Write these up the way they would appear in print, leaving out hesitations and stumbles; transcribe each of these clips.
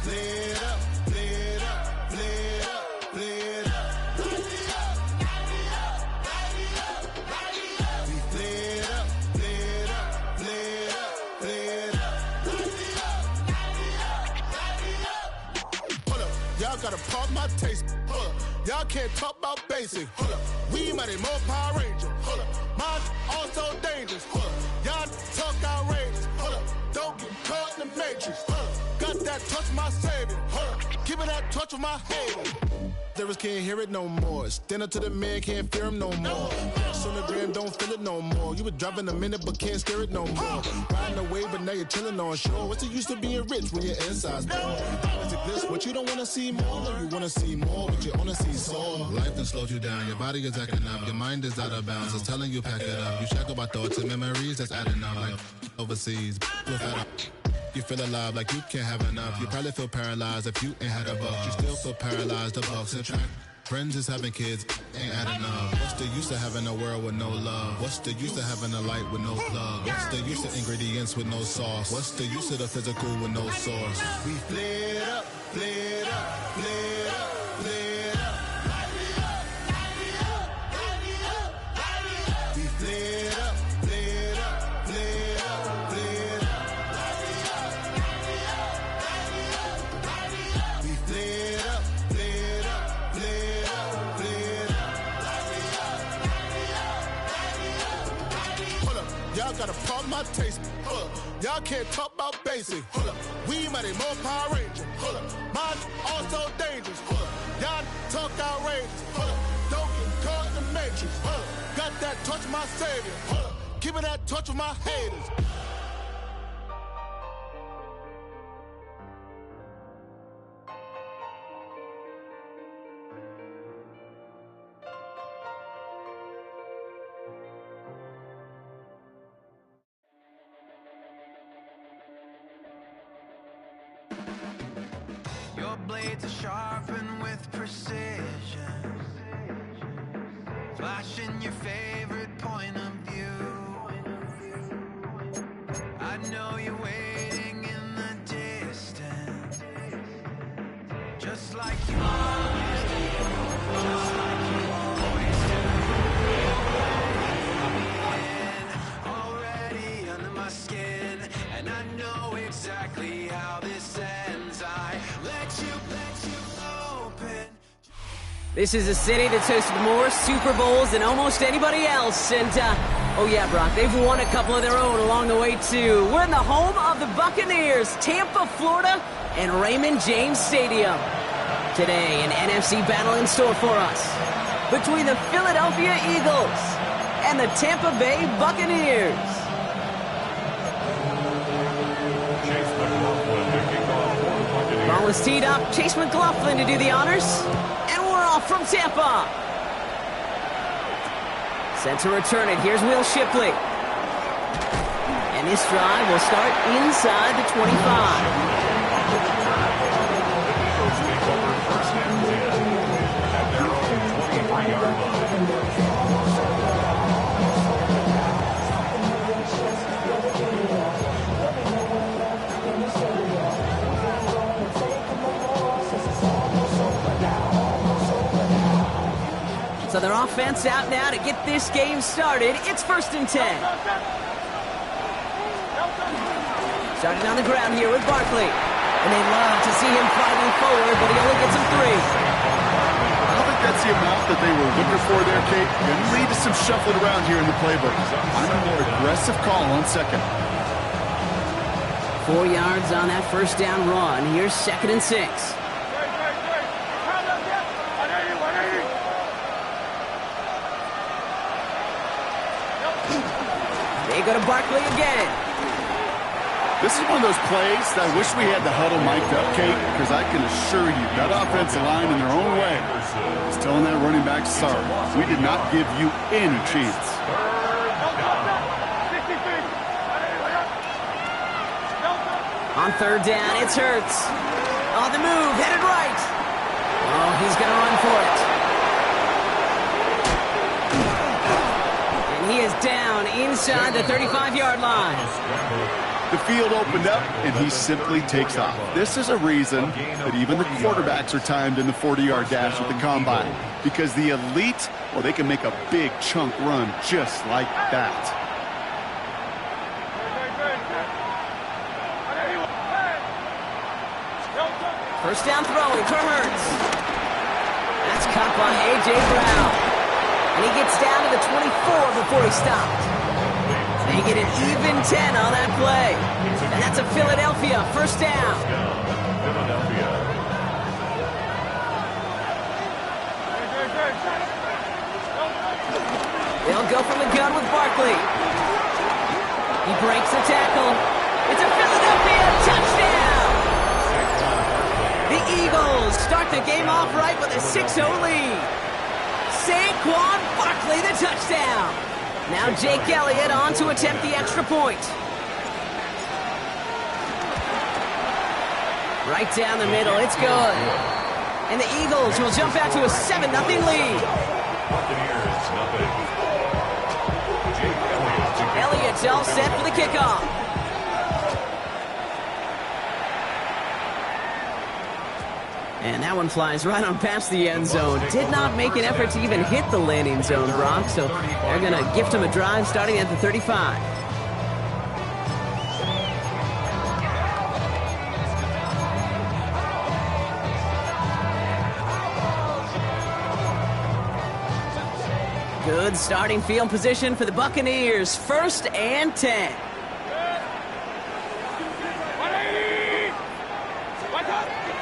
Lit up, lit up, lit up, lit up. Light me up, light me up, light me up, light me up. We lit up, lit up, lit up, lit up. Light me up, light me up, light me up. Hold up, y'all gotta pump my taste. Hold up, y'all can't talk about basic. Hold up, we mighty more Power Ranger. Hold up, mine also dangerous. Hold up, y'all talk outrageous. Hold up, don't get caught in the matrix. Hold up, got that touch my savior. Hold up, give me that touch of my haters. There can't hear it no more. Stand up to the man, can't fear him no more. Sonogram don't feel it no more. You were driving a minute but can't steer it no more. Riding away but now you're chilling on shore. What's the use of being rich when your inside's poor? Is it this what you don't wanna see more? No, you wanna see more, but you wanna see sore. Life done slowed you down, your body is acting up, your mind is out of bounds. It's telling you pack it up. You shackle by thoughts and memories that's adding up like overseas. You feel alive like you can't have enough. You probably feel paralyzed if you ain't had a buck. You still feel paralyzed, the bucks and track. Friends is having kids, ain't adding up. What's the use of having a world with no love? What's the use of having a light with no plug? What's the use of ingredients with no sauce? What's the use of the physical with no source? We lit up, lit up, lit up, lit up. Light me up, light me up, light me up, light me up. We lit up, lit up, lit up, lit up. Light me up, light me up, light me up, light me up. We lit up, lit up, lit up, lit up. Light me up, light me up, light me up, light me up. Hold up, y'all gotta pump my taste. Hold up, y'all can't talk about basic. Hold up, we mighty more Power Ranger. Hold up, mine also dangerous. Hold up, y'all talk outrageous. Hold up, don't get caught in the matrix. Hold up, got that touch of my savior. Hold up, give me that touch of my haters. Your blades are sharpened with precision, flashing your favorite point of view. I know you're waiting in the distance, just like you always do, just like you always do. Already under my skin, and I know exactly how this ends. I let you open. This is a city that's hosted more Super Bowls than almost anybody else. And, oh yeah, Brock, they've won a couple of their own along the way, too. We're in the home of the Buccaneers, Tampa, Florida, and Raymond James Stadium. Today, an NFC battle in store for us between the Philadelphia Eagles and the Tampa Bay Buccaneers. Ball is teed up. Chase McLaughlin to do the honors. And we're off from Tampa. Set to return it. Here's Will Shipley. And this drive will start inside the 25. So their offense out now to get this game started. It's 1st and 10. Starting on the ground here with Barkley. And they love to see him fighting forward, but he only gets him 3. I don't think that's the amount that they were looking for there, Kate. Going to lead to some shuffling around here in the playbook. I'm a more aggressive call on 2nd. 4 yards on that 1st down run. Here's 2nd and 6. They go to Barkley again. This is one of those plays that I wish we had the huddle mic'd up, Kate, because I can assure you that offensive line in their own way is telling that running back, sorry, we did not give you any chance. On 3rd down, it's Hurts. On the move, headed right. Oh, he's going to run for it. He is down inside the 35-yard line. The field opened up, and he simply takes off. This is a reason that even the quarterbacks are timed in the 40-yard dash at the combine, because the elite, well, they can make a big chunk run just like that. First down throwing for Hurts. That's caught by A.J. Brown. And he gets down to the 24 before he stopped. They get an even 10 on that play. And that's a Philadelphia first down. They'll go from the gun with Barkley. He breaks the tackle. It's a Philadelphia touchdown. The Eagles start the game off right with a 6-0 lead. Saquon Barkley the touchdown. Now Jake Elliott on to attempt the extra point. Right down the middle, it's good. And the Eagles will jump out to a 7-0 lead. Elliott's all set for the kickoff. And that one flies right on past the end zone. Did not make an effort to even hit the landing zone, Brock. So they're going to gift him a drive starting at the 35. Good starting field position for the Buccaneers. 1st and 10.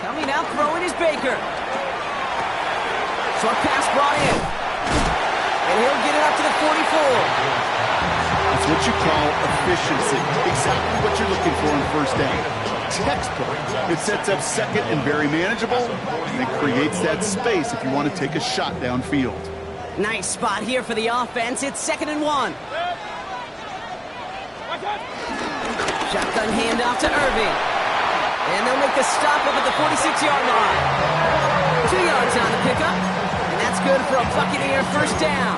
Coming out throwing is Baker. Short pass brought in. And he'll get it up to the 44. It's what you call efficiency. Exactly what you're looking for in first down. Textbook. It sets up second and very manageable, and it creates that space if you want to take a shot downfield. Nice spot here for the offense. It's 2nd and 1. Shotgun handoff to Irving. And they'll make the stop up at the 46-yard line. 2 yards on the pickup. And that's good for a Buccaneer first down.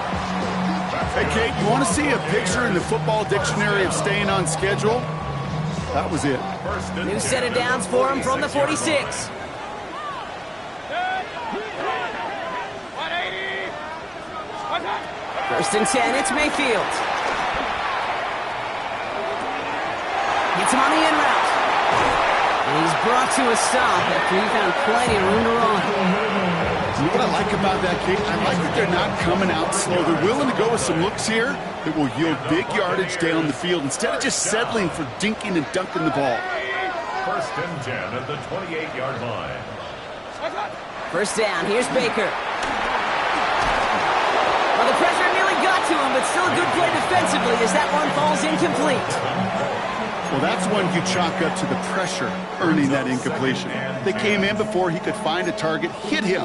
Hey, Kate, you want to see a picture in the football dictionary of staying on schedule? That was it. New set of downs for him from the 46. First and 10, it's Mayfield. Gets him on the in route. And he's brought to a stop after he found plenty of room to run. You know what I like about that, Kate? I like that they're not coming out slow. They're willing to go with some looks here that will yield big yardage down the field instead of just settling for dinking and dunking the ball. 1st and 10 at the 28-yard line. First down, here's Baker. Well, the pressure nearly got to him, but still a good play defensively as that one falls incomplete. Well, that's one you chalk up to the pressure earning that incompletion. They came in before he could find a target, hit him,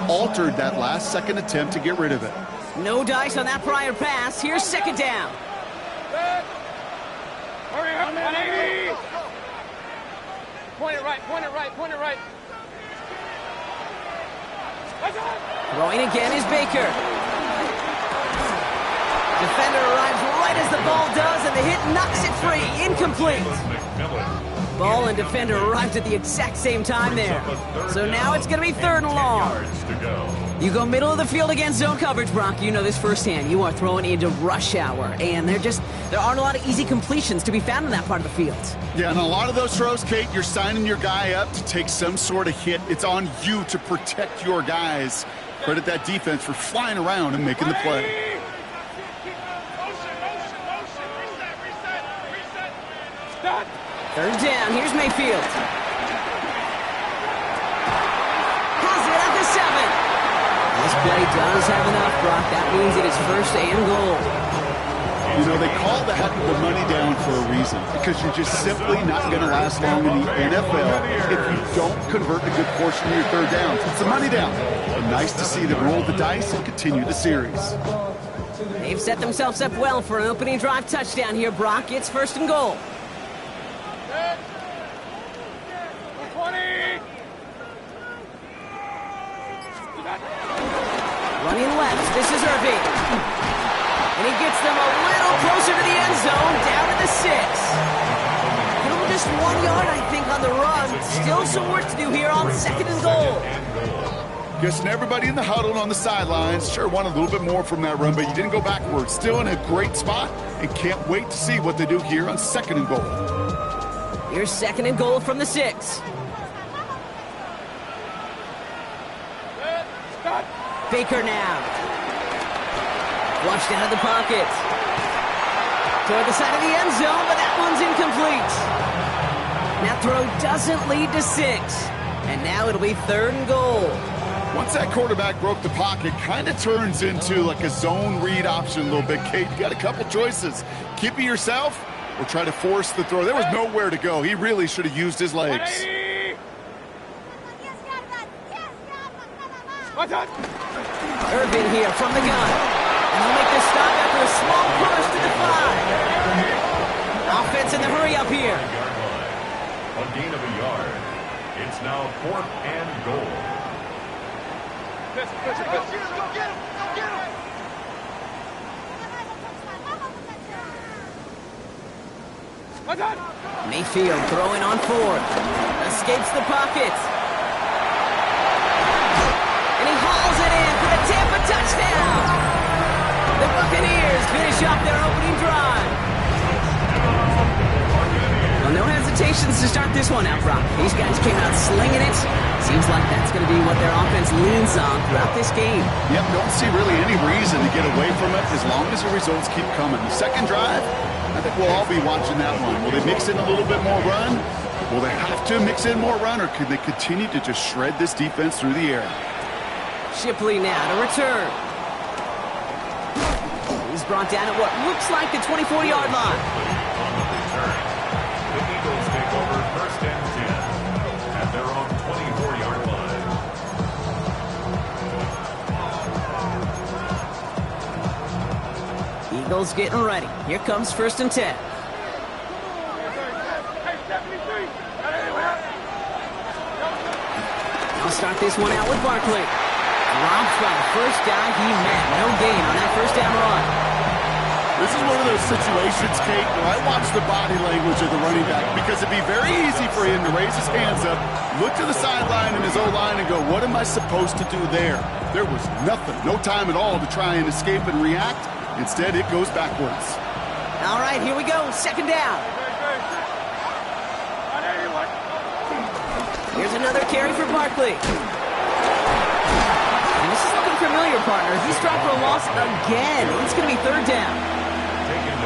altered that last-second attempt to get rid of it. No dice on that prior pass. Here's 2nd down. Hurry up, 180! Point it right, point it right, point it right. Throwing again is Baker. Defender arrives right as the ball does, and the hit knocks it free. Incomplete. Ball and defender arrived at the exact same time there. So now it's going to be 3rd and long. You go middle of the field against zone coverage, Brock. You know this firsthand. You are throwing into rush hour, and there aren't a lot of easy completions to be found in that part of the field. Yeah, and a lot of those throws, Kate, you're signing your guy up to take some sort of hit. It's on you to protect your guys. Credit that defense for flying around and making the play. 3rd down, here's Mayfield. Has it at the 7. This play does have enough, Brock. That means it is 1st and goal. You know, they call that the money down for a reason, because you're just simply not going to last long in the NFL if you don't convert a good portion of your 3rd downs. It's the money down. And nice to see them roll the dice and continue the series. They've set themselves up well for an opening drive touchdown here, Brock. It's 1st and goal. Running left, this is Irving. And he gets them a little closer to the end zone, down to the 6. the run. Still some work to do here on 2nd and goal. Guessing everybody in the huddle on the sidelines sure want a little bit more from that run, but you didn't go backwards. Still in a great spot and can't wait to see what they do here on 2nd and goal. Here's 2nd and goal from the 6. Baker now. Flushed out of the pocket. Toward the side of the end zone, but that one's incomplete. That throw doesn't lead to 6. And now it'll be 3rd and goal. Once that quarterback broke the pocket, kind of turns into like a zone read option a little bit, Kate. You got a couple choices. Keep it yourself or try to force the throw. There was nowhere to go. He really should have used his legs. Irvin here from the gun. And he'll make the stop after a small push to the 5. Offense in the hurry up here. A gain of a yard. It's now 4th and goal. Go get him! Go get him! Mayfield throwing on 4th. Escapes the pocket. And he hauls it in for the Tampa touchdown. The Buccaneers finish off their opening drive. Well, no hesitations to start this one out, Brock. These guys came out slinging it. Seems like that's going to be what their offense leans on throughout this game. Yep, don't see really any reason to get away from it as long as the results keep coming. The second drive, I think we'll all be watching that one. Will they mix in a little bit more run? Will they have to mix in more run, or could they continue to just shred this defense through the air? Shipley now to return. He's brought down at what looks like the 24-yard line. The Eagles take over 1st and 10 at their own 24-yard line. Eagles getting ready. Here comes 1st and 10. I'll start this one out with Barkley. Dropped by the first guy he met. No gain on that 1st down run. This is one of those situations, Kate, where I watch the body language of the running back because it'd be very easy for him to raise his hands up, look to the sideline and his O-line and go, what am I supposed to do there? There was nothing, no time at all to try and escape and react. Instead, it goes backwards. All right, here we go. 2nd down. Here's another carry for Barkley. And this is looking familiar, partner. He's dropped for a loss again. It's going to be 3rd down.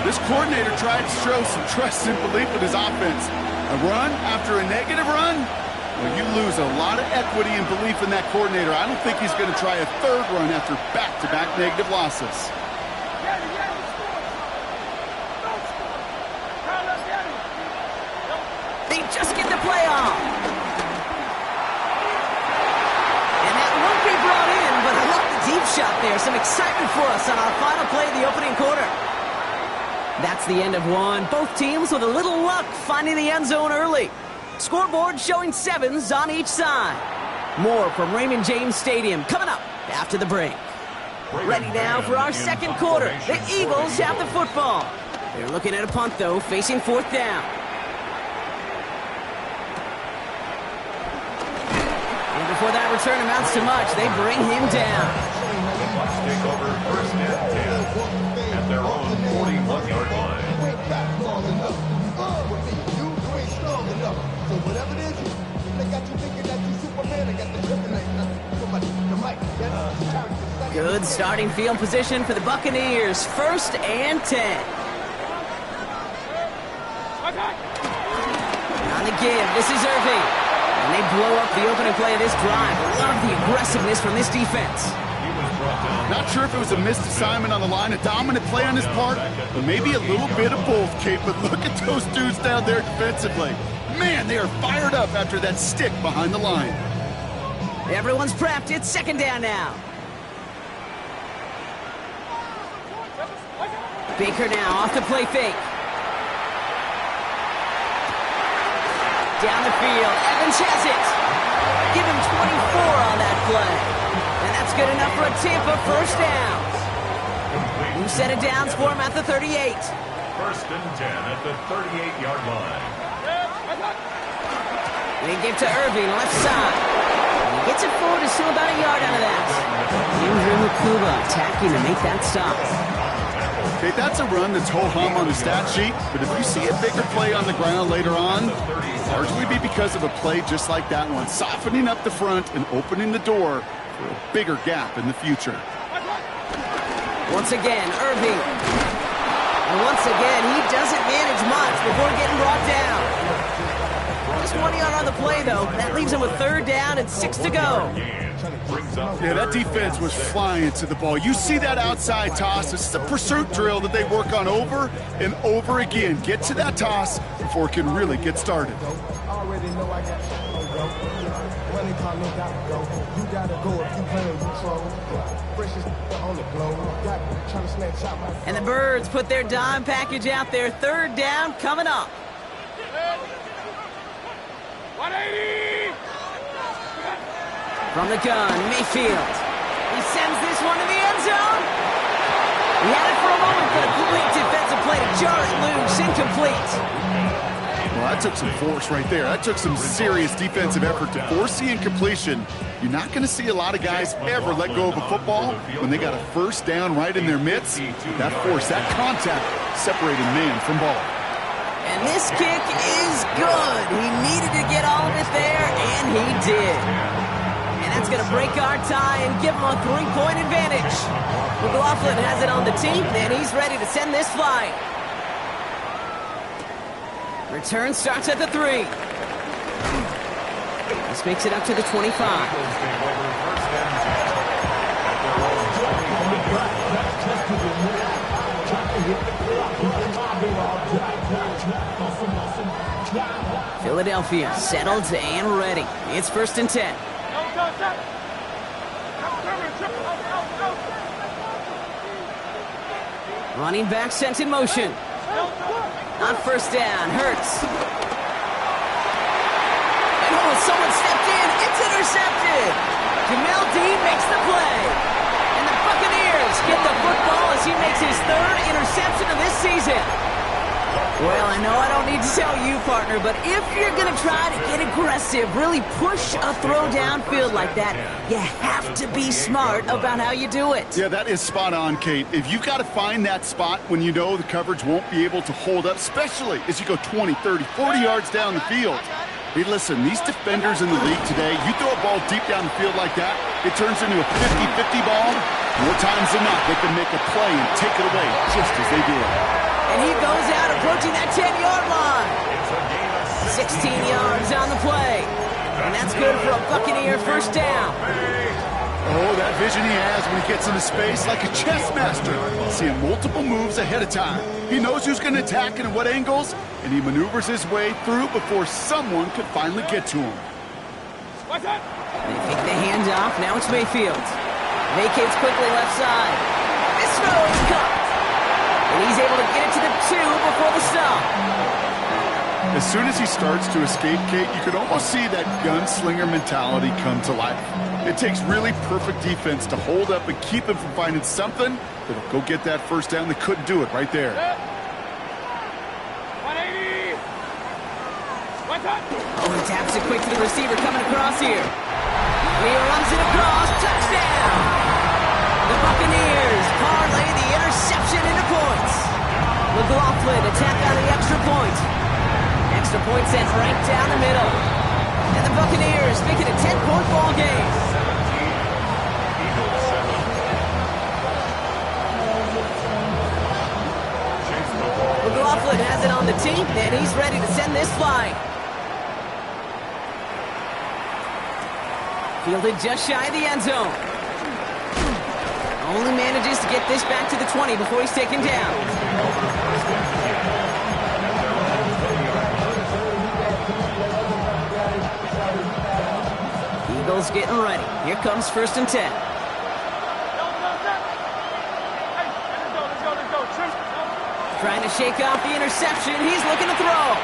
This coordinator tried to show some trust and belief in his offense. A run after a negative run? Well, you lose a lot of equity and belief in that coordinator. I don't think he's going to try a 3rd run after back-to-back negative losses. They just get the play off. And that won't be brought in, but I love the deep shot there. Some excitement for us on our final play of the opening quarter. That's the end of one. Both teams with a little luck finding the end zone early. Scoreboard showing 7s on each side. More from Raymond James Stadium coming up after the break. Ready now for our 2nd quarter. The Eagles have the football. They're looking at a punt, though, facing 4th down. And before that return amounts to much, they bring him down. The Bucs take over 1st and 10 at their own 41-yard line. Good starting field position for the Buccaneers. 1st and 10. On the give, this is Irving. And they blow up the opening play of this drive. Love the aggressiveness from this defense. Not sure if it was a missed assignment on the line, a dominant play on his part, or maybe a little bit of both, Kate, but look at those dudes down there defensively. Man, they are fired up after that stick behind the line. Everyone's prepped. It's 2nd down now. Baker now off the play fake. Down the field. Evans has it. Give him 24 on that play. And that's good enough for a Tampa 1st down. New set of downs for him at the 38. 1st and 10 at the 38-yard line. They give to Irving, left side. And he gets it forward to still about a yard out of that. Andrew Makuba attacking to make that stop. Okay, that's a run that's ho-hum on the stat sheet, but if you see a bigger play on the ground later on, largely be because of a play just like that one, softening up the front and opening the door for a bigger gap in the future. Once again, Irving. And once again, he doesn't manage much before getting brought down. Just 1 yard on the play, though. That leaves him with 3rd down and 6 to go. Yeah, that defense was flying to the ball. You see that outside toss. This is a pursuit drill that they work on over and over again. Get to that toss before it can really get started. And the Birds put their dime package out there. 3rd down coming up. 180! From the gun, Mayfield. He sends this one to the end zone. He had it for a moment, but a complete defensive play to jar it loose. Incomplete. Well, that took some force right there. That took some serious defensive effort to force the incompletion. You're not going to see a lot of guys ever let go of a football when they got a 1st down right in their midst. That force, that contact, separated man from ball. And this kick is good. He needed to get all of it there, and he did. And that's going to break our tie and give him a 3-point advantage. McLaughlin has it on the tee, and he's ready to send this flying. Return starts at the 3. This makes it up to the 25. Philadelphia settled and ready. It's 1st and 10. Running back sent in motion. On 1st down, Hurts. And someone stepped in. It's intercepted. Jamel Dean makes the play. And the Buccaneers get the football as he makes his 3rd interception of this season. Well, I know I don't need to tell you, partner, but if you're going to try to get aggressive, really push a throw downfield like that, you have to be smart about how you do it. Yeah, that is spot on, Kate. If you've got to find that spot when you know the coverage won't be able to hold up, especially as you go 20, 30, 40 yards down the field. Hey, listen, these defenders in the league today, you throw a ball deep down the field like that, it turns into a 50-50 ball. More times than not, they can make a play and take it away just as they did. And he goes out approaching that 10-yard line. 16 yards on the play. And that's good for a Buccaneer 1st down. Oh, that vision he has when he gets into space like a chess master. Seeing multiple moves ahead of time. He knows who's going to attack and at what angles, and he maneuvers his way through before someone could finally get to him. They take the handoff. Now it's Mayfield. Vacates quickly left side. This throw is caught. And he's able to get it to the 2 before the stop. As soon as he starts to escape, Kate, you can almost see that gunslinger mentality come to life. It takes really perfect defense to hold up and keep him from finding something that'll go get that 1st down. They couldn't do it right there. 180! Oh, he taps it quick to the receiver coming across here. He runs it across. Touchdown! The Buccaneers parlay the interception into points. McLaughlin attack on the extra point. Extra point sent right down the middle. And the Buccaneers make it a 10-point ball game. McLaughlin has it on the tee, and he's ready to send this flying. Fielded just shy of the end zone. Only manages to get this back to the 20 before he's taken down. Eagles getting ready. Here comes 1st and 10. Trying to shake off the interception. He's looking to throw.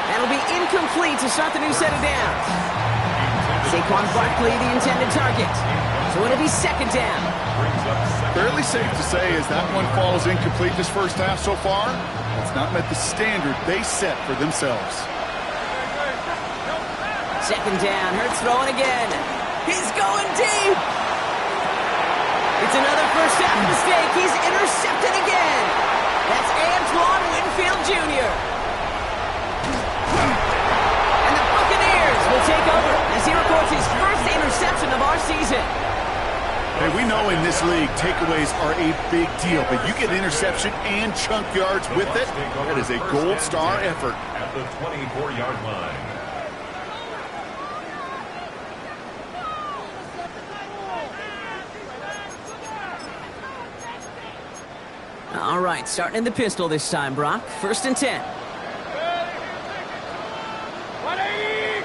That'll be incomplete to start the new set of downs. Saquon Barkley, the intended target. So it'll be 2nd down. Fairly safe to say as that one falls incomplete this 1st half so far, it's not met the standard they set for themselves. Second down. Hurts throwing again. He's going deep. It's another first half mistake. He's intercepted again. That's Antoine Winfield Jr. And the Buccaneers will take over as he records his first interception of our season. Hey, we know in this league, takeaways are a big deal, but you get interception and chunk yards with it, that is a gold star effort. At the 24-yard line. All right, starting in the pistol this time, Brock. 1st and 10. 180!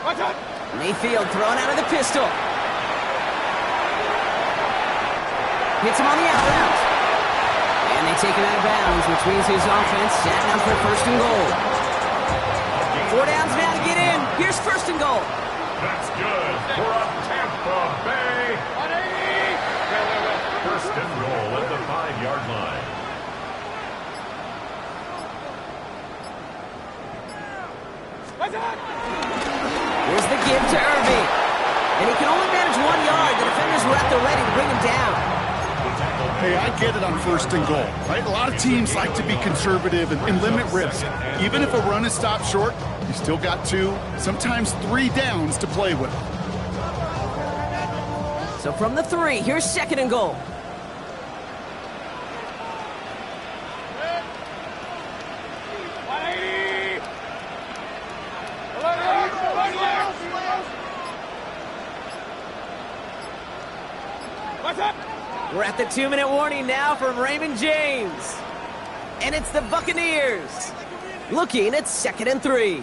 Watch out! Mayfield thrown out of the pistol. Hits him on the out route. And they take him out of bounds, which means his offense sat down for 1st and goal. 4 downs now to get in. Here's 1st and goal. That's good for a Tampa Bay. 180! 1st and goal at the 5-yard line. Watch out! Here's the give to Irving. And he can only manage 1 yard. The defenders were at the ready to bring him down. Hey, I get it on 1st and goal, right? A lot of teams like to be conservative and limit risk. Even if a run is stopped short, you still got 2, sometimes 3 downs to play with. So from the 3, here's 2nd and goal. We're at the 2-minute warning now from Raymond James. And it's the Buccaneers looking at 2nd and 3.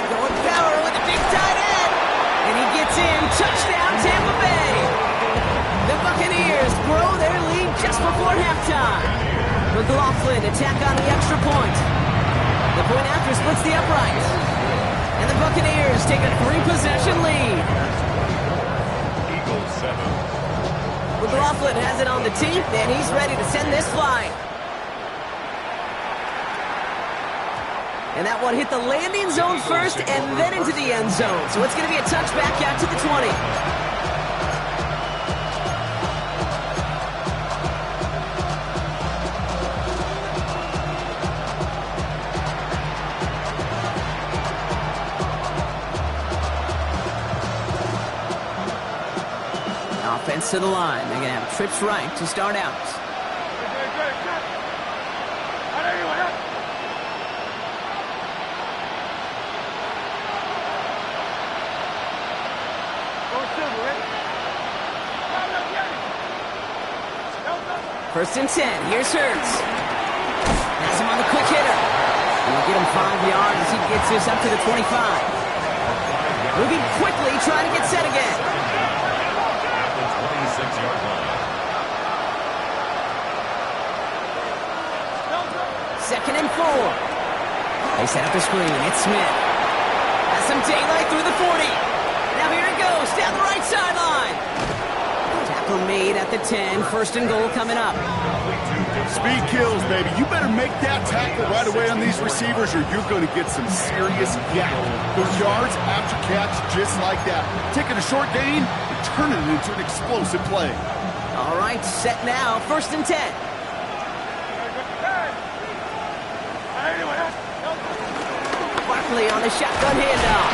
Going power with a big tight end. And he gets in. Touchdown, Tampa Bay. The Buccaneers grow their lead just before halftime. McLaughlin attack on the extra point. The point after splits the uprights. And the Buccaneers take a 3-possession lead. Eagles 7. McLaughlin has it on the tee, and he's ready to send this flying. And that one hit the landing zone first and then into the end zone. So it's going to be a touchback out to the 20. Offense to the line. They're going to have trips right to start out. First and 10. Here's Hurts. Has him on the quick hitter. And we'll get him 5 yards as he gets this up to the 25. Moving quickly, trying to get set again. 26-yard line. 2nd and 4. They set up the screen. It's Smith. Has some daylight through the 40. Now here it goes down the right sideline. Tackle made at the 10. 1st and goal coming up. Speed kills, baby. You better make that tackle right away on these receivers or you're going to get some serious yak. Those yards after catch just like that. Taking a short gain and turning it into an explosive play. All right, set now. 1st and 10. Barkley on the shotgun handoff.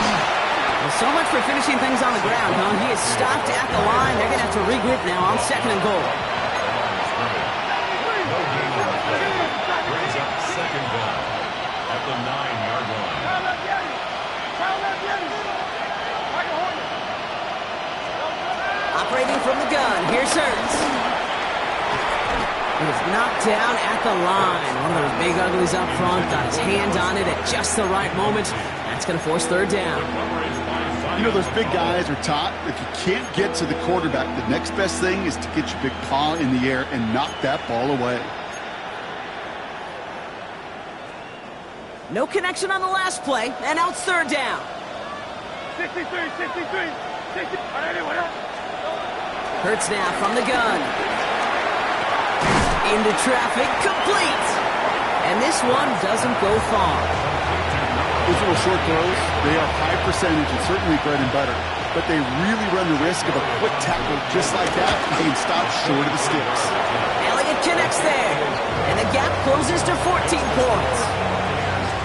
Well, so much for finishing things on the ground, huh? He is stopped at the line. They're going to have to regroup now on 2nd and goal. Brings up 2nd down at the 9-yard line. Operating from the gun. Here's Hurts. He is knocked down at the line. One of those big uglies up front. Got his hand on it at just the right moment. That's going to force 3rd down. You know, those big guys are taught if you can't get to the quarterback, the next best thing is to get your big paw in the air and knock that ball away. No connection on the last play, and now it's 3rd down. 63. Hurts now from the gun. Into traffic, complete. And this one doesn't go far. Those little short throws, they are high percentage and certainly bread and butter. But they really run the risk of a quick tackle just like that and being stopped short of the sticks. Elliott connects there. And the gap closes to 14 points.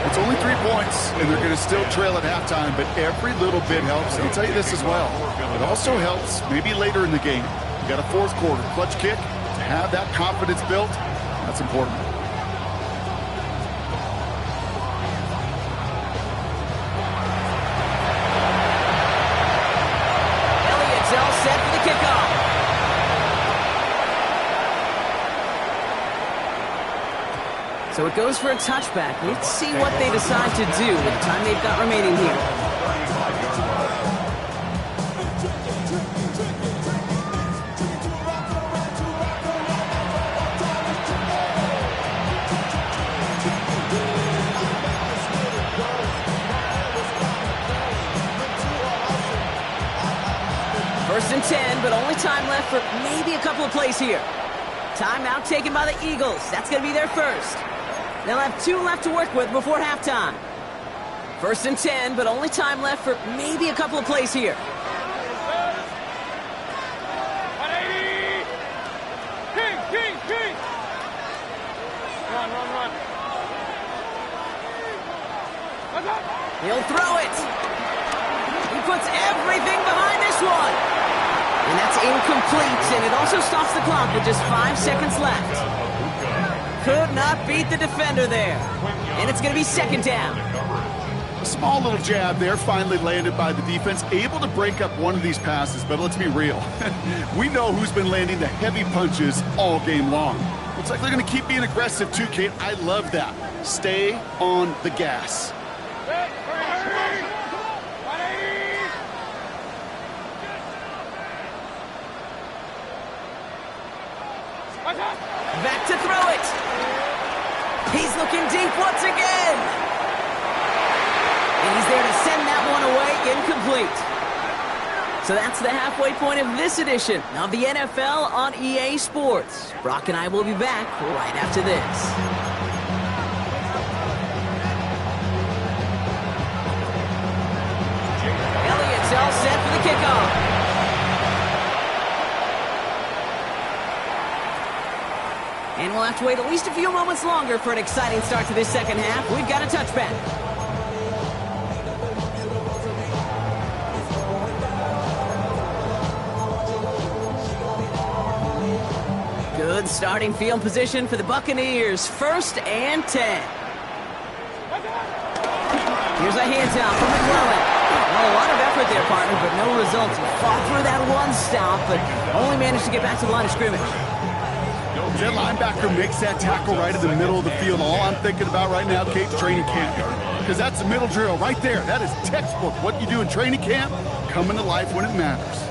It's only 3 points, and they're going to still trail at halftime, but every little bit helps. I'll tell you this as well. It also helps maybe later in the game. You got a fourth quarter clutch kick. To have that confidence built, that's important. Elliott's all set for the kickoff. So it goes for a touchback. Let's see what they decide to do with the time they've got remaining here. First and 10, but only time left for maybe a couple of plays here. Timeout taken by the Eagles. That's going to be their first. They'll have 2 left to work with before halftime. First and 10, but only time left for maybe a couple of plays here. Run. He'll throw it. He puts everything behind this one. And that's incomplete, and it also stops the clock with just 5 seconds left. Could not beat the defender there. And it's going to be second down. A small little jab there, finally landed by the defense. Able to break up one of these passes, but let's be real. We know who's been landing the heavy punches all game long. Looks like they're going to keep being aggressive too, Kate. I love that. Stay on the gas. Back to throw it. He's looking deep once again. And he's there to send that one away, incomplete. So that's the halfway point of this edition of the NFL on EA Sports. Brock and I will be back right after this. Elliott's all set for the kickoff. And we'll have to wait at least a few moments longer for an exciting start to this second half. We've got a touchback. Good starting field position for the Buccaneers. First and 10. Here's a handoff from McClellan. Well, a lot of effort there, partner, but no results. He fought through that one stop, but only managed to get back to the line of scrimmage. That linebacker makes that tackle right in the middle of the field. All I'm thinking about right now, Kate, training camp. Because that's the middle drill right there. That is textbook. What you do in training camp, coming to life when it matters.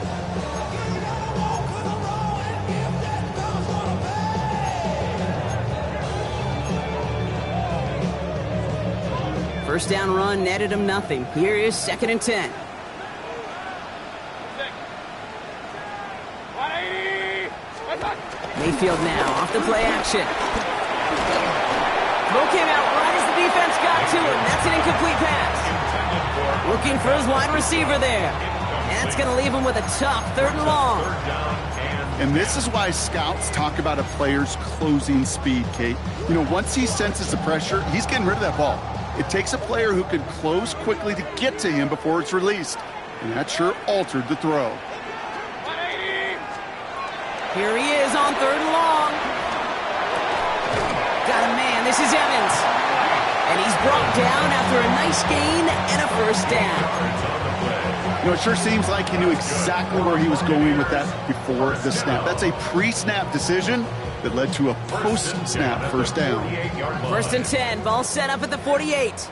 First down run netted him nothing. Here is second and 10. Mayfield now off the play action. Throw came out right as the defense got to him. That's an incomplete pass. Looking for his wide receiver there. And that's going to leave him with a tough 3rd and long. And this is why scouts talk about a player's closing speed, Kate. You know, once he senses the pressure, he's getting rid of that ball. It takes a player who can close quickly to get to him before it's released. And that sure altered the throw. Here he is on 3rd and long. Got a man. This is Evans. And he's brought down after a nice gain and a first down. You know, it sure seems like he knew exactly where he was going with that before the snap. That's a pre-snap decision that led to a post-snap first down. First and 10. Ball set up at the 48.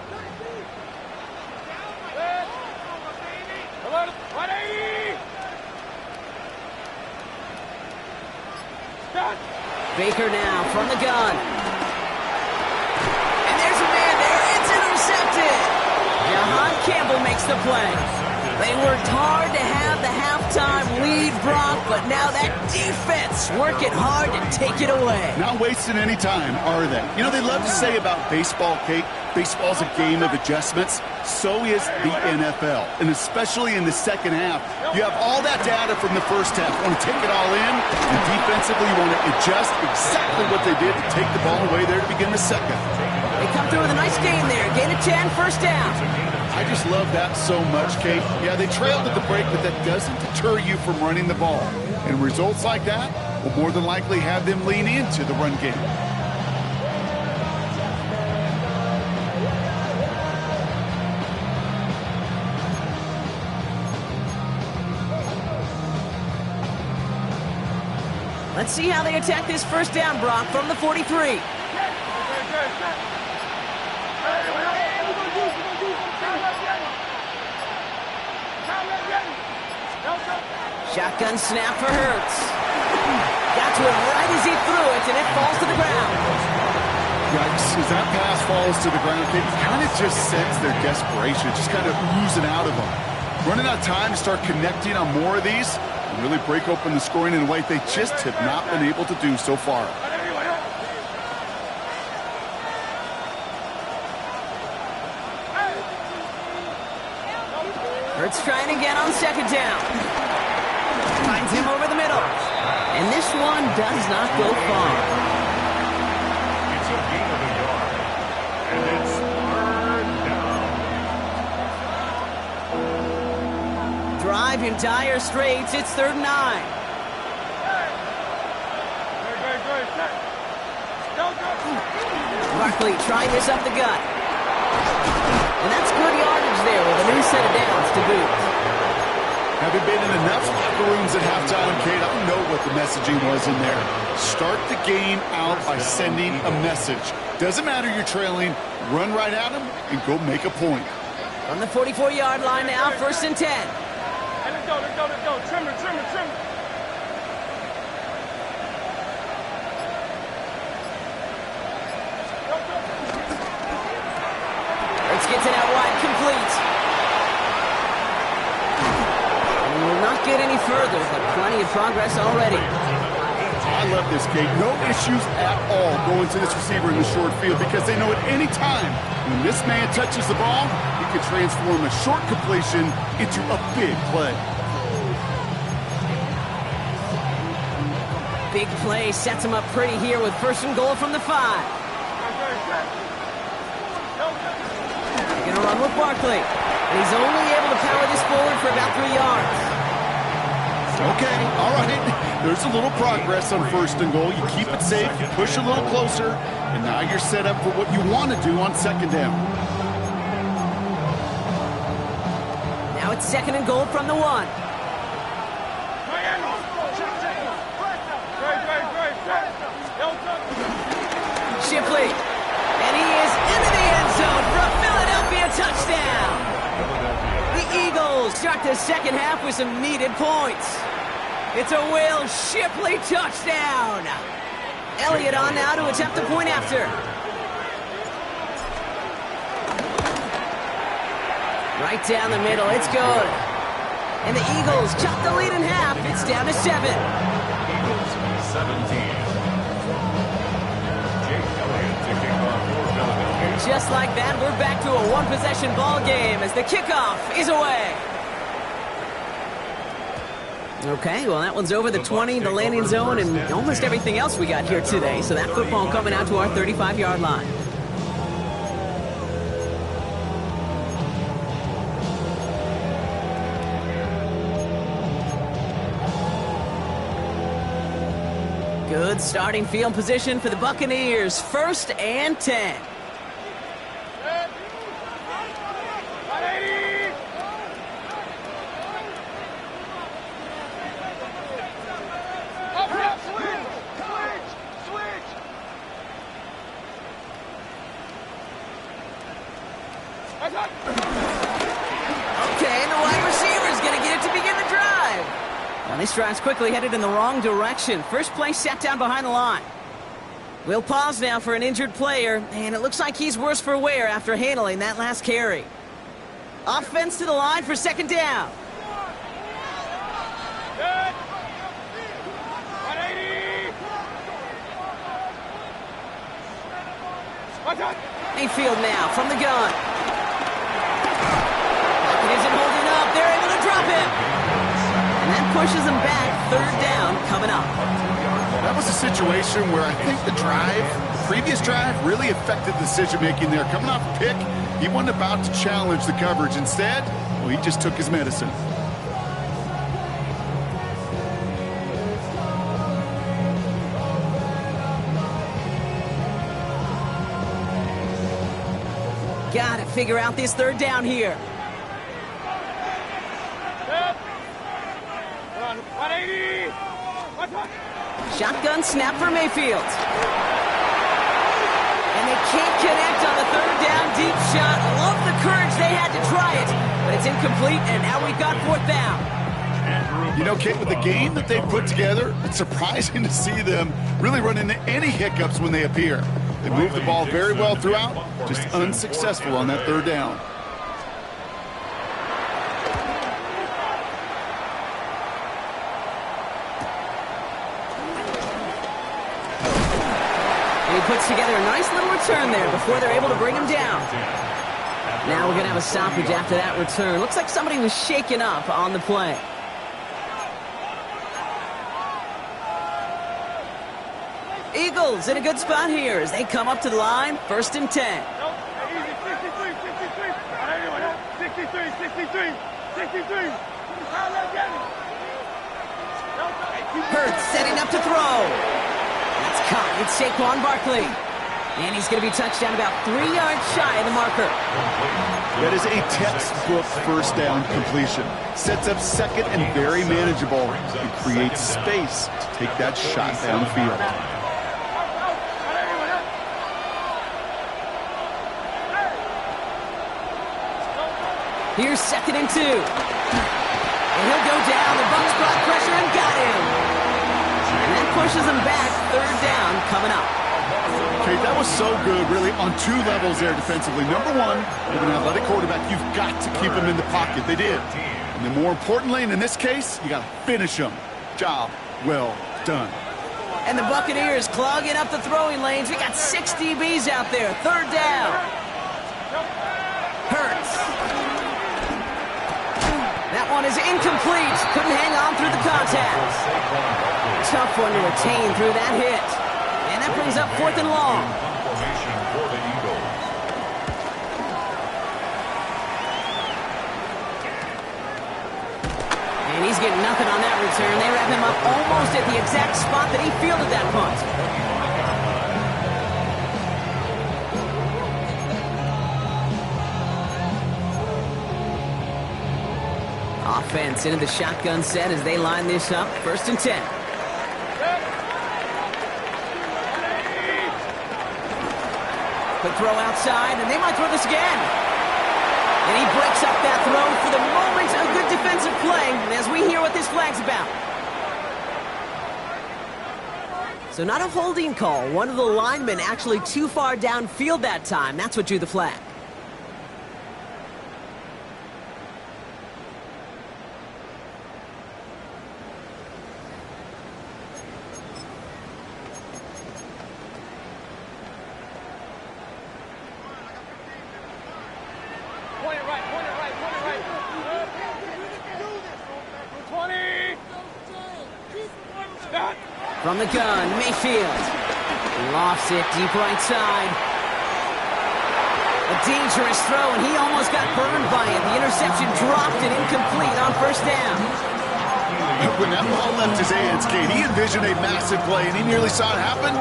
Baker now from the gun. And there's a man there. It's intercepted. Jahan Campbell makes the play. They worked hard to have the halftime lead, Brock, but now that defense working hard to take it away. Not wasting any time, are they? You know, they love to say about baseball, Kate, baseball's a game of adjustments. So is the NFL, and especially in the second half. You have all that data from the first half. You want to take it all in, and defensively you want to adjust exactly what they did to take the ball away there to begin the second. They come through with a nice game there. Gain of 10, first down. I just love that so much, Kate. Yeah, they trailed at the break, but that doesn't deter you from running the ball. And results like that will more than likely have them lean into the run game. Let's see how they attack this first down, Brock, from the 43. Shotgun snap for Hurts. Got to it right as he threw it, and it falls to the ground. Yikes, as that pass falls to the ground, Kate, you kind of just sense their desperation, just kind of oozing out of them. Running out of time to start connecting on more of these and really break open the scoring in a way they just have not been able to do so far. Hurts trying again on second down. Finds him over the middle. And this one does not go far. It's a gain of a yard. And it's third down. Drive in dire straits. It's 3rd and 9. Barkley trying this up the gut. And that's good yardage there with a new set of downs to boot. Having been in enough locker rooms at halftime, Kate, I know what the messaging was in there. Start the game out by sending a message. Doesn't matter you're trailing, run right at them and go make a point. On the 44-yard line now, 1st and 10. Hey, let's go. Trim it. Hurts gets it out wide, complete. And will not get any further, but plenty of progress already. I love this, Kate. No issues at all going to this receiver in the short field because they know at any time when this man touches the ball, he can transform a short completion into a big play. Big play sets him up pretty here with 1st and goal from the 5. They're going to run with Barkley. And he's only able to power this forward for about 3 yards. Okay, all right. There's a little progress on 1st and goal. You keep it safe, you push a little closer, and now you're set up for what you want to do on 2nd down. Now it's 2nd and goal from the 1. Shipley, and he is into the end zone for a Philadelphia touchdown. The Eagles start the second half with some needed points. It's a Will Shipley touchdown. Elliott on now to attempt the point after. Right down the middle, it's good. And the Eagles cut the lead in half. It's down to 7. Eagles 17. Just like that, we're back to a one-possession ball game as the kickoff is away. Okay, well, that one's over the 20, the landing zone, and almost everything else we got here today. So that football coming out to our 35-yard line. Good starting field position for the Buccaneers. 1st and 10. Okay, and the wide receiver's going to get it to begin the drive. Now this drive's quickly headed in the wrong direction. First play set down behind the line. We'll pause now for an injured player, and it looks like he's worse for wear after handling that last carry. Offense to the line for 2nd down. Good. 180. Watch out. Mayfield now from the gun. It isn't holding up. They're able to drop him. And that pushes them back. Third down coming up. That was a situation where I think the previous drive, really affected the decision-making there. Coming off a pick, he wasn't about to challenge the coverage. Instead, well, he just took his medicine. Got to figure out this third down here. Good. 180. Watch out. Shotgun snap for Mayfield. And they can't connect on the third down deep shot. Love the courage they had to try it, but it's incomplete, and now we've got fourth down. You know, Kate, with the game that they put together, it's surprising to see them really run into any hiccups when they appear. They moved the ball very well throughout, just unsuccessful on that third down. And he puts together a nice little return there before they're able to bring him down. Now we're going to have a stoppage after that return. Looks like somebody was shaken up on the play. Eagles in a good spot here as they come up to the line. 1st and 10. Nope. Easy. 63. 63. Hurts setting up to throw. That's caught. It's Saquon Barkley. And he's going to be touched down about 3 yards shy of the marker. That is a textbook first down completion. Sets up second and very manageable. It creates space to take that shot downfield. Here's 2nd and 2. And he'll go down. The Bucs brought pressure and got him. And that pushes him back. 3rd down coming up. Okay, that was so good, really, on 2 levels there defensively. Number one, with an athletic quarterback, you've got to keep him in the pocket. They did. And then more importantly, and in this case, you got to finish him. Job well done. And the Buccaneers clogging up the throwing lanes. We got 6 DBs out there. 3rd down. Hurts. That one is incomplete. Couldn't hang on through the contact. Tough one to retain through that hit. And that brings up 4th and long. And he's getting nothing on that return. They wrap him up almost at the exact spot that he fielded that punt. Offense into the shotgun set as they line this up. 1st and 10. Quick throw outside, and they might throw this again. And he breaks up that throw for the moment. A good defensive play as we hear what this flag's about. So not a holding call. One of the linemen actually too far downfield that time. That's what drew the flag. Point it right. 20. Stop. From the gun, Mayfield. Lofts it deep right side. A dangerous throw, and he almost got burned by it. The interception dropped and incomplete on 1st down. When that ball left his hands, Kate, he envisioned a massive play, and he nearly saw it happen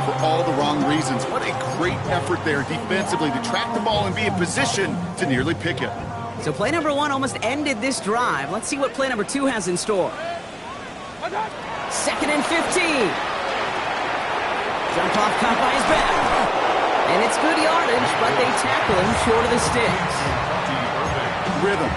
for all the wrong reasons. What a great effort there defensively to track the ball and be in position to nearly pick it. So play number 1 almost ended this drive. Let's see what play number 2 has in store. 2nd and 15. Jump off caught by his back. And it's good yardage, but they tackle him short of the sticks. Rhythm.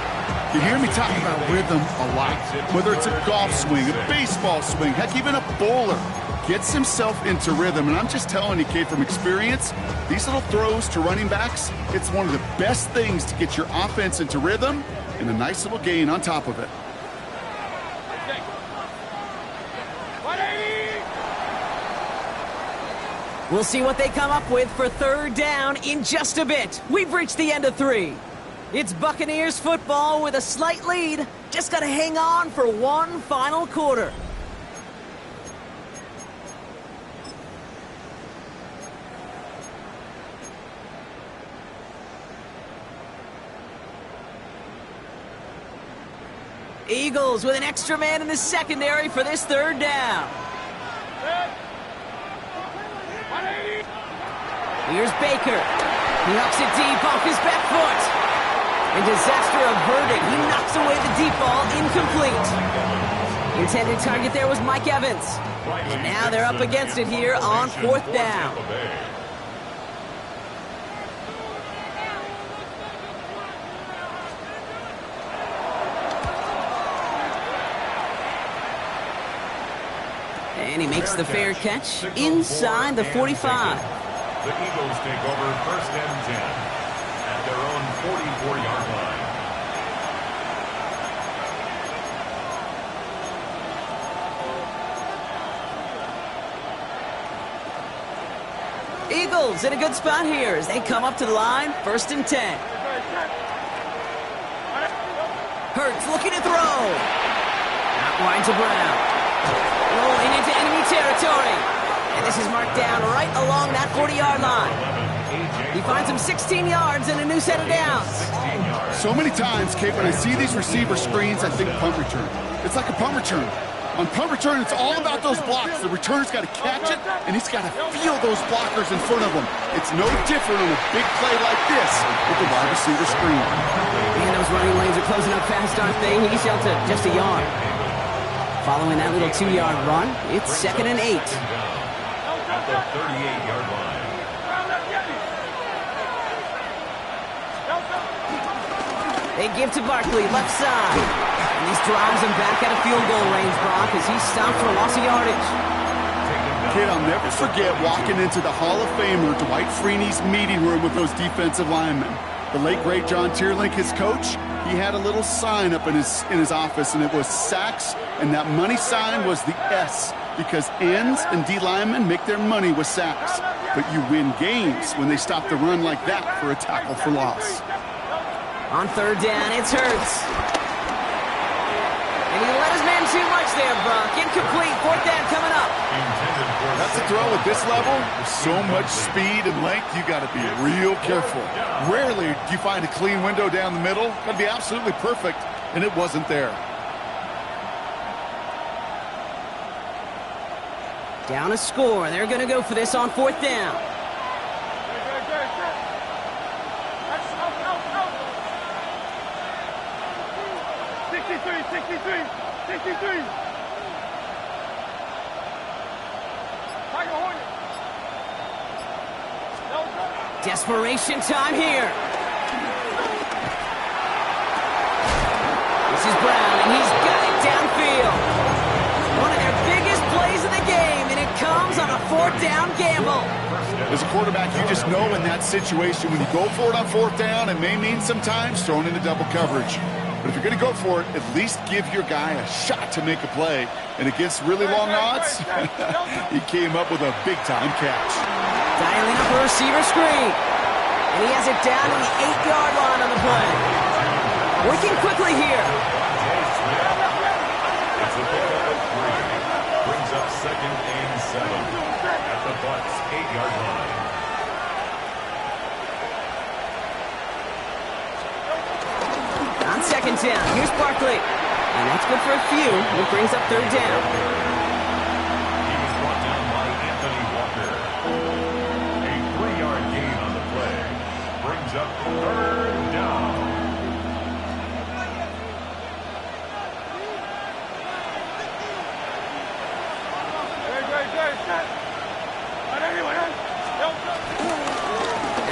You hear me talking about rhythm a lot. Whether it's a golf swing, a baseball swing, heck, even a bowler gets himself into rhythm. And I'm just telling you, Kate, from experience, these little throws to running backs, it's one of the best things to get your offense into rhythm and a nice little gain on top of it. We'll see what they come up with for third down in just a bit. We've reached the end of 3. It's Buccaneers football with a slight lead. Just got to hang on for one final quarter. Eagles with an extra man in the secondary for this third down. Here's Baker. He hooks it deep off his back foot. And disaster averted. He knocks away the deep ball, incomplete. Intended target there was Mike Evans. And now they're up against it here on fourth down. And he makes the fair catch inside the 45. The Eagles take over first and 10 at their own 44-yard line. Eagles in a good spot here as they come up to the line, first and 10. Hurts looking to throw. Out wide to Brown. Rolling into enemy territory. And this is marked down right along that 40-yard line. He finds him 16 yards and a new set of downs. So many times, Kate, when I see these receiver screens, I think punt return. It's like a punt return. On punt return, it's all about those blocks. The returner's got to catch it, and he's got to feel those blockers in front of him. It's no different on a big play like this with the wide receiver screen. And those running lanes are closing up fast, aren't they? He's out to just a yard. Following that little 2-yard run, it's second and 8. At the 38-yard line. They give to Barkley, left side. And this drives him back out of field goal range, Brock, as he's stopped for a loss of yardage. Kid, I'll never forget walking into the Hall of Famer Dwight Freeney's meeting room with those defensive linemen. The late, great John Tierlink, his coach, he had a little sign up in his office, and it was sacks, and that money sign was the S, because ends and D linemen make their money with sacks. But you win games when they stop the run like that for a tackle for loss. On third down, it's Hurts. And he let his man too much there, Brock. Incomplete, fourth down coming up. That's a throw at this level. With so much speed and length, you got to be real careful. Rarely do you find a clean window down the middle. Got to be absolutely perfect, and it wasn't there. Down a score. They're going to go for this on fourth down. Desperation time here. This is Brown, and he's got it downfield. One of their biggest plays of the game, and it comes on a fourth down gamble. As a quarterback, you just know in that situation, when you go for it on fourth down, it may mean sometimes thrown into double coverage. But if you're going to go for it, at least give your guy a shot to make a play. And against really long odds, he came up with a big-time catch. Dialing up a receiver screen. And he has it down to the 8-yard line on the play. Working quickly here. It's a pickup of 3. Brings up second and 7 at the Bucs' 8-yard line. On second down, here's Barkley. And that's good for a few. It brings up third down. He was brought down by Anthony Walker. A 3-yard gain on the play. Brings up third down.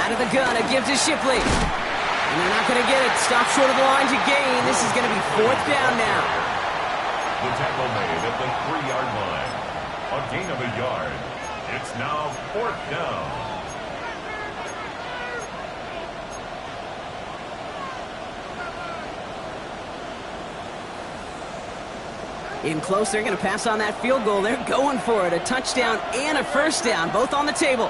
Out of the gun, it gives to Shipley. And they're not going to get it. Stop short of the line to gain. This is going to be fourth down now. The tackle made at the 3-yard line. A gain of a yard. It's now fourth down. In close, they're going to pass on that field goal. They're going for it. A touchdown and a first down, both on the table.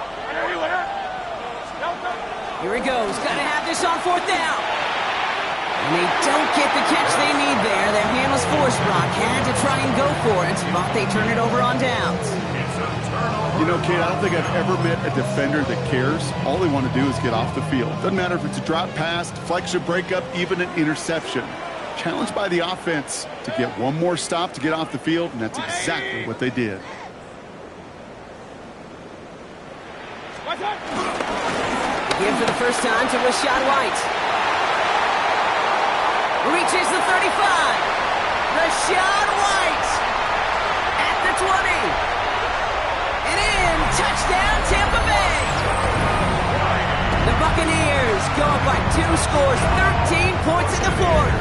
Here he goes. Got to have this on fourth down. And they don't get the catch they need there. Their hand was forced, Brock. Had to try and go for it, but they turn it over on downs. You know, Kate, I don't think I've ever met a defender that cares. All they want to do is get off the field. Doesn't matter if it's a drop pass, deflection, breakup, even an interception. Challenged by the offense to get one more stop to get off the field, and that's exactly what they did. Again for the first time to Rashad White. Reaches the 35. Rashad White at the 20. And in, touchdown Tampa Bay. The Buccaneers go up by 2 scores, 13 points in the fourth.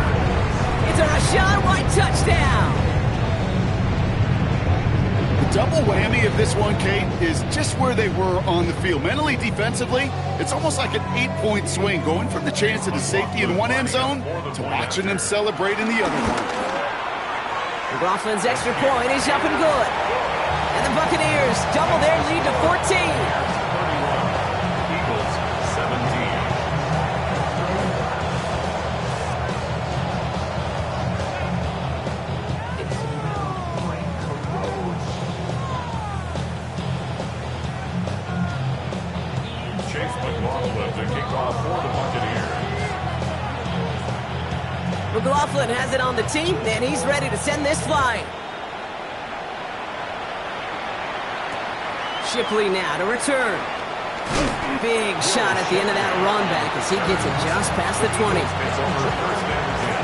It's a Rashad White touchdown. The double whammy of this one, Kate, is just where they were on the field. Mentally, defensively, it's almost like an 8-point swing, going from the chance of the safety in one end zone to watching them celebrate in the other one. McLaughlin's extra point is up and good. And the Buccaneers double their lead to 14. Eagles 17. Chase McLaughlin to kick off for the Buccaneers. McLaughlin has it on the team, and he's ready to send this flying. Shipley now to return. Big shot at the end of that run back as he gets it just past the 20. It's over first down and 10.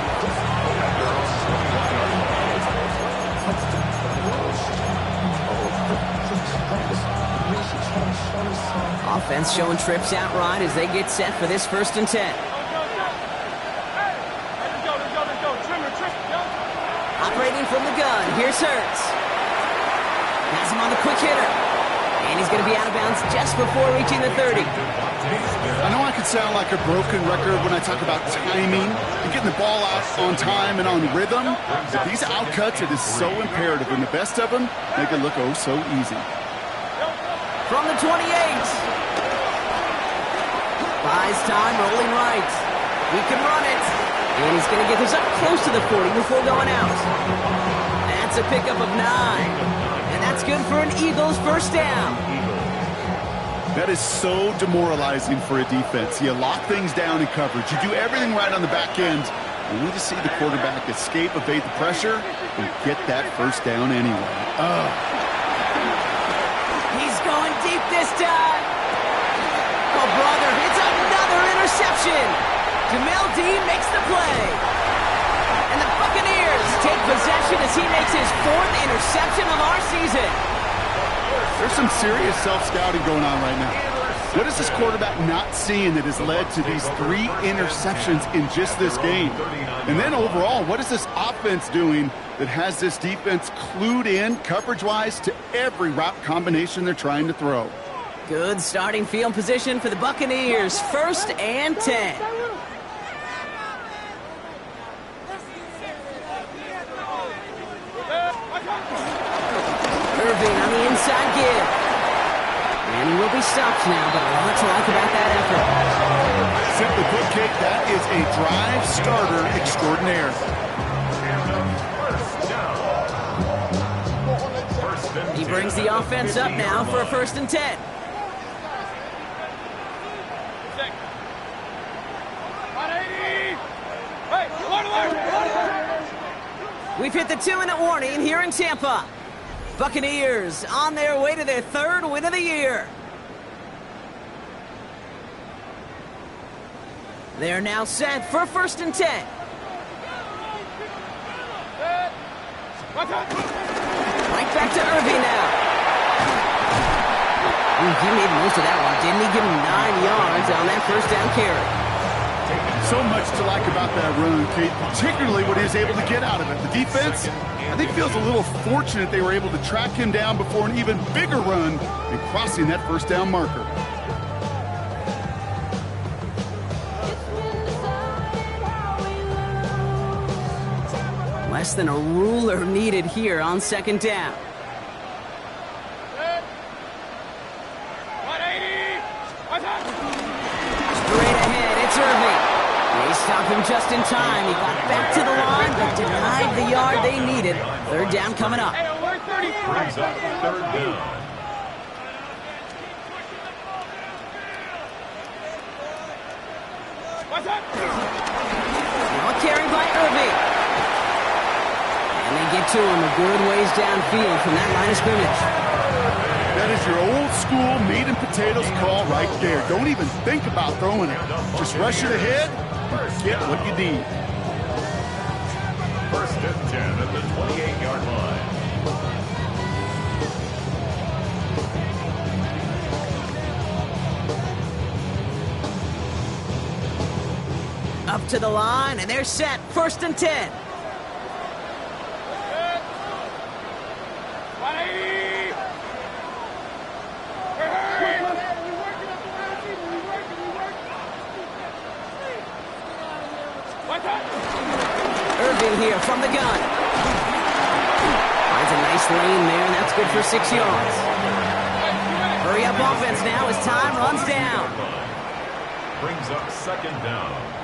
Offense showing trips out right as they get set for this 1st and 10. Operating from the gun, here's Hurts. Has him on the quick hitter. And he's going to be out of bounds just before reaching the 30. I know I could sound like a broken record when I talk about timing and getting the ball out on time and on rhythm, but these outcuts, it is so imperative, and the best of them make it look oh so easy. From the 28. Buys time, rolling right. He can run it. And he's going to get this up close to the 40 before going out. That's a pickup of 9. And that's good for an Eagles first down. That is so demoralizing for a defense. You lock things down in coverage. You do everything right on the back end, only to see the quarterback escape, evade the pressure, and get that first down anyway. He's going deep this time. Oh, brother, it's another interception. Jamel Dean makes the play. And the Buccaneers take possession as he makes his 4th interception of our season. There's some serious self-scouting going on right now. What is this quarterback not seeing that has led to these 3 interceptions in just this game? And then overall, what is this offense doing that has this defense clued in, coverage-wise, to every route combination they're trying to throw? Good starting field position for the Buccaneers. 1st and 10. Irving on the inside give. And he will be stopped now, but a lot to like about that effort. Simply put, Kate, that is a drive starter extraordinaire. He brings the offense up now for a 1st and 10. We've hit the 2-minute warning here in Tampa. Buccaneers on their way to their 3rd win of the year. They are now set for 1st and 10. Right back to Irving now. Ooh, he made most of that one, didn't he? Give him 9 yards on that 1st down carry. So much to like about that run, Kate, particularly what he was able to get out of it. The defense, I think, feels a little fortunate they were able to track him down before an even bigger run and crossing that 1st down marker. Less than a ruler needed here on second down. 180! What's up? Straight ahead, it's Irving. They stopped him just in time. He got back to the line, but denied the yard they needed. Third down coming up. Hey, we're 30. Brings up third down. What's up? Now a carry by Irving. And they get to him a good ways downfield from that line of scrimmage. That is your old school meat and potatoes call right there. Don't even think about throwing it. Just rush it ahead and get what you need. First and 10 at the 28-yard line. Up to the line, and they're set. First and 10. 180! We're hurrying! What's up? Irving here from the gun. Finds a nice lane there, and that's good for 6 yards. Hurry up offense now as time runs down. Brings up second down.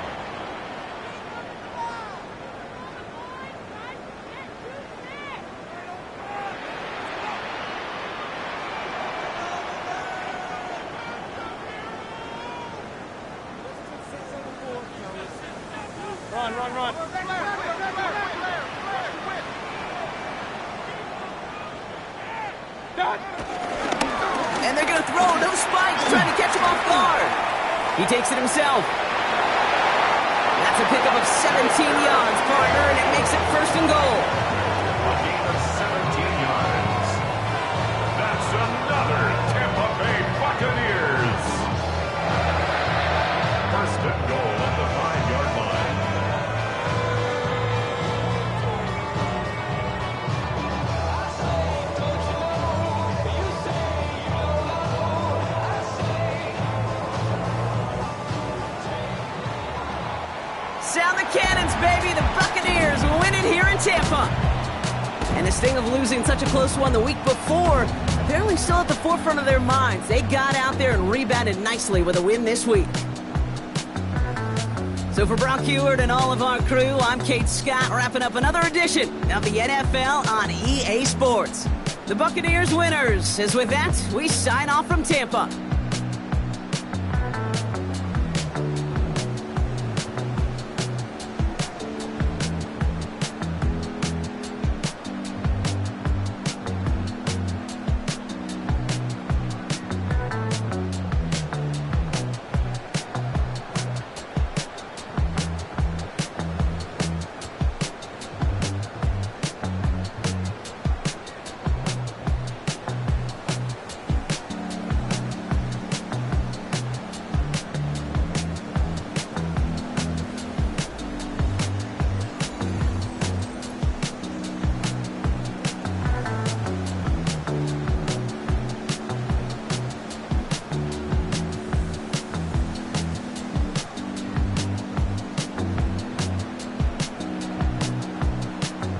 Run. Done. And they're going to throw. No spikes. Trying to catch him off guard. He takes it himself. That's a pickup of 17 yards, partner, and it makes it first and goal. A gain of 17 yards. That's another Tampa Bay Buccaneers. First and goal at the 5-yard line. Sound the cannons, baby. The Buccaneers win it here in Tampa. And this thing of losing such a close one the week before, apparently still at the forefront of their minds. They got out there and rebounded nicely with a win this week. So for Brock Heward and all of our crew, I'm Kate Scott, wrapping up another edition of the NFL on EA Sports. The Buccaneers winners, as with that, we sign off from Tampa.